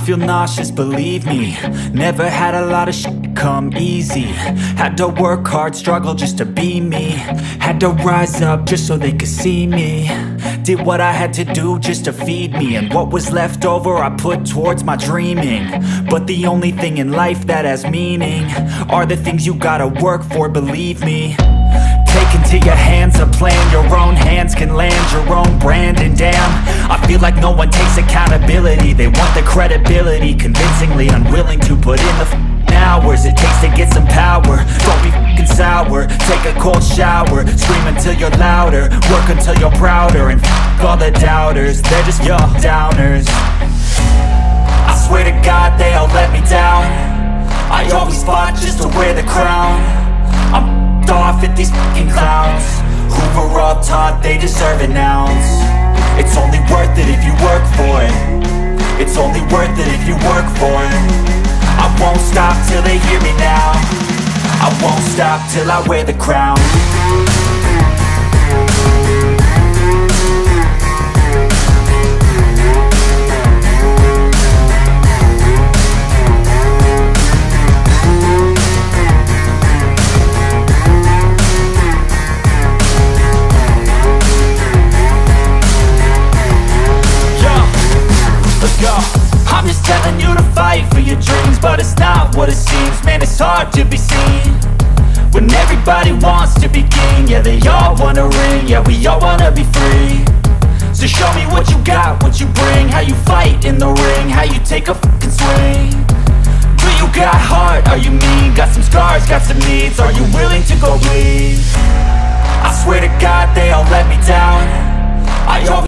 feel nauseous, believe me. Never had a lot of shit come easy. Had to work hard, struggle just to be me. Had to rise up just so they could see me. Did what I had to do just to feed me. And what was left over I put towards my dreaming. But the only thing in life that has meaning are the things you gotta work for, believe me. Take into your hands a plan. Your own hands can land your own brand. And damn, I feel like no one takes accountability. They want the credibility, convincingly unwilling to put in the hours it takes to get some power. Don't be f***ing sour, take a cold shower. Scream until you're louder, work until you're prouder. And f*** all the doubters, they're just your downers. I swear to God they all let me down. I always fought just to wear the crown. I'm off at these fucking clowns who were all taught they deserve an ounce. It's only worth it if you work for it. It's only worth it if you work for it. I won't stop till they hear me now. I won't stop till I wear the crown. I'm just telling you to fight for your dreams, but it's not what it seems. Man, it's hard to be seen when everybody wants to be king. Yeah, they all wanna ring, yeah, we all wanna be free. So show me what you got, what you bring, how you fight in the ring, how you take a fucking swing. Do you got heart, are you mean? Got some scars, got some needs, are you willing to go bleed? I swear to God they all let me down. I always